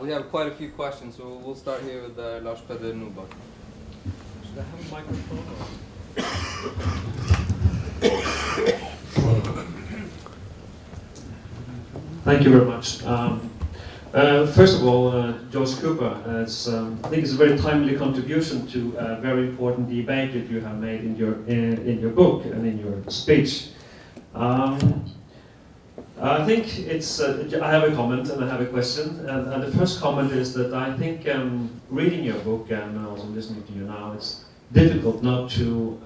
We have quite a few questions, so we'll start here with Lars Peder Nubak. Should I have a microphone? Thank you very much. First of all, George Cooper, I think it's a very timely contribution to a very important debate that you have made in your book and in your speech. I think it's. I have a comment and I have a question. And the first comment is that I think reading your book and also listening to you now, it's difficult not to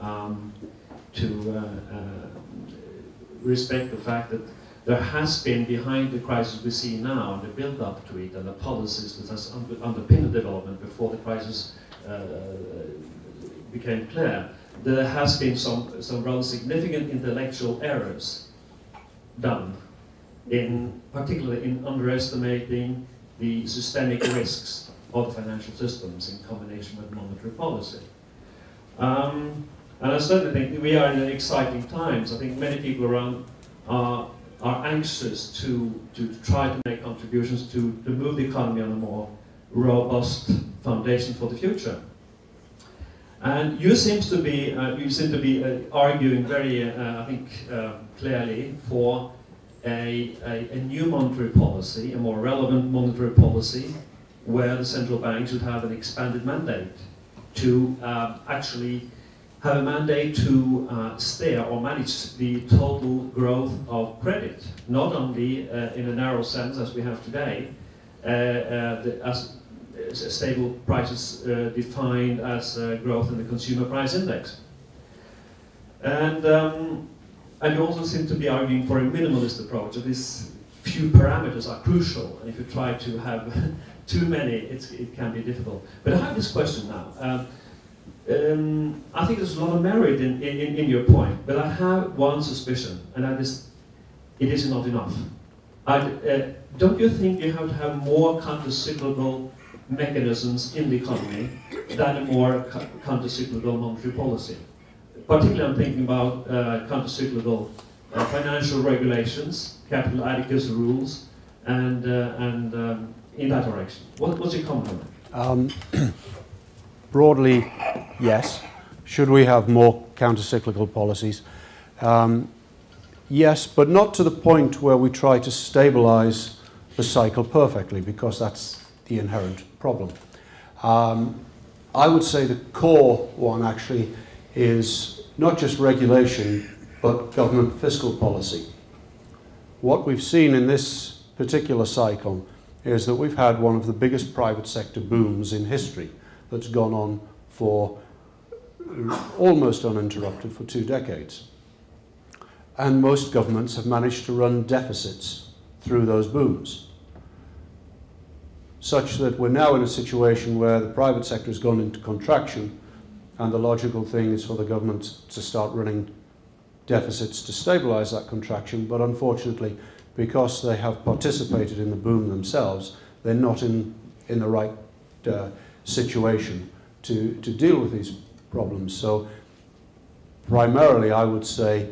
respect the fact that there has been, behind the crisis we see now, and the build-up to it, and the policies that has underpinned the development before the crisis became clear, there has been some rather significant intellectual errors done, particularly in underestimating the systemic risks of the financial systems in combination with monetary policy. And I certainly think we are in exciting times. I think many people around are anxious to try to make contributions to move the economy on a more robust foundation for the future. And you seem to be arguing very, I think, clearly for a new monetary policy, a more relevant monetary policy, where the central bank should have an expanded mandate to actually have a mandate to steer or manage the total growth of credit, not only in a narrow sense as we have today, as stable prices defined as growth in the consumer price index. And you also seem to be arguing for a minimalist approach, that these few parameters are crucial, and if you try to have too many, it can be difficult. But I have this question now. I think there's a lot of merit in your point, but I have one suspicion, and that is, it is not enough. Don't you think you have to have more counter-cyclical mechanisms in the economy than a more counter-cyclical monetary policy? Particularly I'm thinking about counter-cyclical financial regulations, capital adequacy rules, and in that direction. What's your comment on that? Broadly, yes. Should we have more counter-cyclical policies? Yes, but not to the point where we try to stabilize the cycle perfectly, because that's the inherent problem. I would say the core one actually is not just regulation, but government fiscal policy. What we've seen in this particular cycle is that we've had one of the biggest private sector booms in history that's gone on for almost uninterrupted for 2 decades. And most governments have managed to run deficits through those booms, such that we're now in a situation where the private sector has gone into contraction, and the logical thing is for the government to start running deficits to stabilize that contraction. But unfortunately, because they have participated in the boom themselves, they're not in the right situation to deal with these problems. So primarily I would say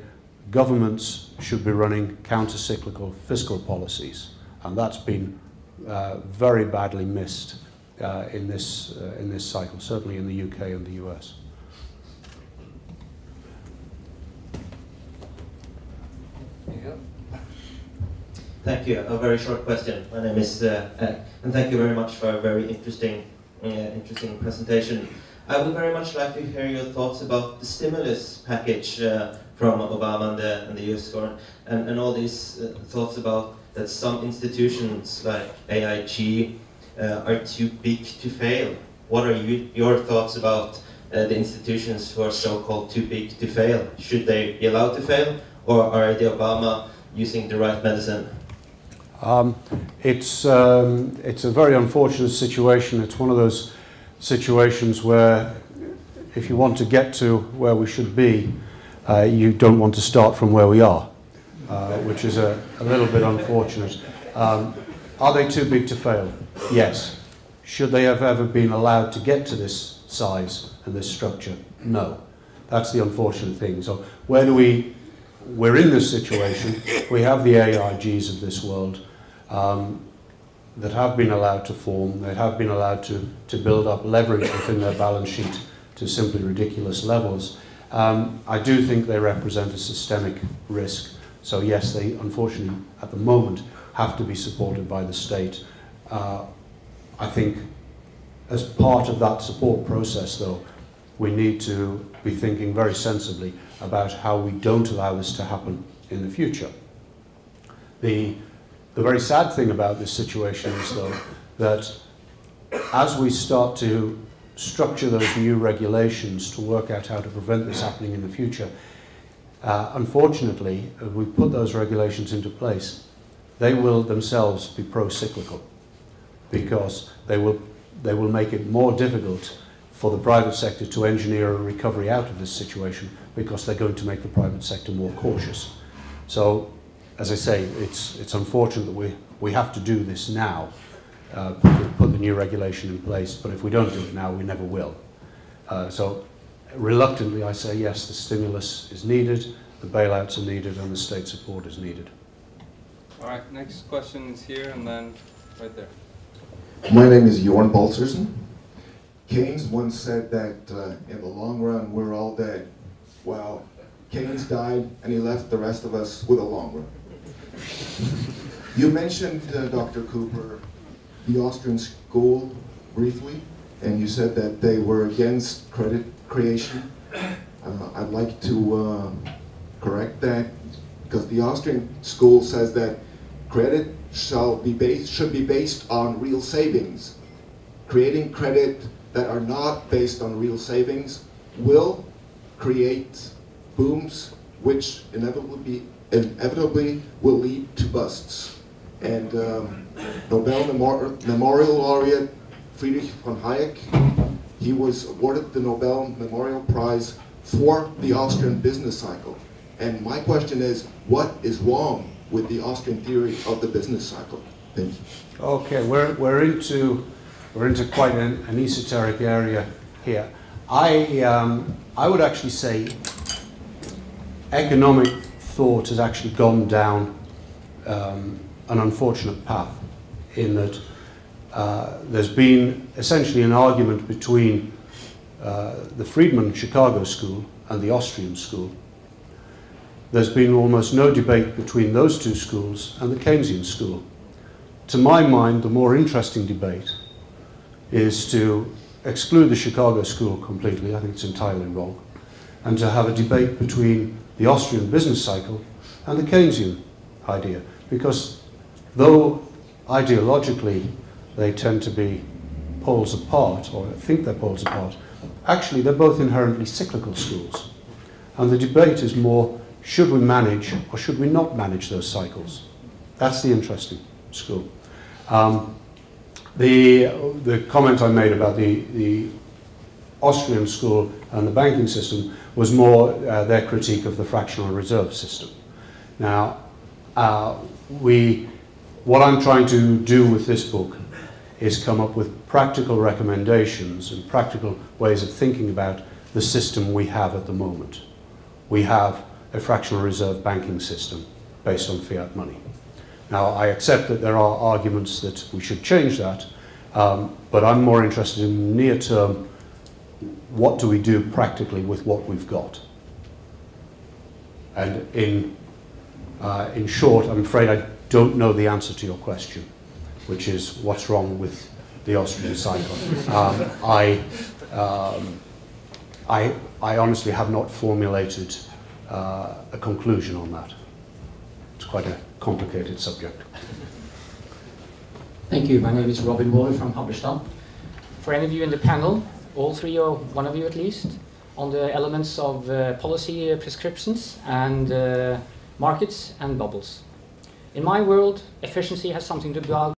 governments should be running counter-cyclical fiscal policies, and that's been very badly missed in this cycle, certainly in the UK and the US. Thank you. A very short question. My name is Ed, and thank you very much for a very interesting presentation. I would very much like to hear your thoughts about the stimulus package from Obama and the US government, and all these thoughts about that some institutions like AIG are too big to fail. What are your thoughts about the institutions who are so-called too big to fail? Should they be allowed to fail, or are the Obama using the right medicine? It's a very unfortunate situation. It's one of those situations where if you want to get to where we should be, you don't want to start from where we are, which is a little bit unfortunate. Are they too big to fail? Yes. Should they have ever been allowed to get to this size and this structure? No. That's the unfortunate thing. So where do we're in this situation. We have the AIGs of this world. that have been allowed to form, they have been allowed to build up leverage within their balance sheet to simply ridiculous levels, I do think they represent a systemic risk. So yes, they unfortunately at the moment have to be supported by the state. I think as part of that support process though, we need to be thinking very sensibly about how we don't allow this to happen in the future. The very sad thing about this situation is though that as we start to structure those new regulations to work out how to prevent this happening in the future, unfortunately, if we put those regulations into place, they will themselves be pro-cyclical because they will make it more difficult for the private sector to engineer a recovery out of this situation because they're going to make the private sector more cautious. So, as I say, it's unfortunate that we have to do this now, put the new regulation in place, but if we don't do it now, we never will. So, reluctantly, I say yes, the stimulus is needed, the bailouts are needed, and the state support is needed. All right, next question is here and then right there. My name is Jorn Balsersen. Keynes once said that in the long run, we're all dead. Well, Keynes died and he left the rest of us with a long run. You mentioned, Dr. Cooper, the Austrian school briefly, and you said that they were against credit creation. I'd like to correct that, because the Austrian school says that credit should be based on real savings. Creating credit that are not based on real savings will create booms which inevitably will lead to busts. And Nobel Memorial Laureate Friedrich von Hayek, he was awarded the Nobel Memorial Prize for the Austrian business cycle. And my question is, what is wrong with the Austrian theory of the business cycle? Thank you. Okay, we're into quite an esoteric area here. I would actually say economic thought has actually gone down an unfortunate path in that there's been essentially an argument between the Friedman Chicago school and the Austrian school. There's been almost no debate between those two schools and the Keynesian school. To my mind, the more interesting debate is to exclude the Chicago school completely. I think it's entirely wrong. And to have a debate between the Austrian business cycle and the Keynesian idea. Because though ideologically they tend to be poles apart, or I think they're poles apart, actually they're both inherently cyclical schools. And the debate is more, should we manage or should we not manage those cycles? That's the interesting school. The comment I made about the Austrian school and the banking system was more their critique of the fractional reserve system. Now, what I'm trying to do with this book is come up with practical recommendations and practical ways of thinking about the system we have at the moment. We have a fractional reserve banking system based on fiat money. Now, I accept that there are arguments that we should change that, but I'm more interested in near term, what do we do practically with what we've got? And in short, I'm afraid I don't know the answer to your question, which is what's wrong with the Austrian cycle. I honestly have not formulated a conclusion on that. It's quite a complicated subject. Thank you. My name is Robin Boy from Habberstad. For any of you in the panel, all three or one of you at least, on the elements of policy prescriptions and markets and bubbles. In my world, efficiency has something to do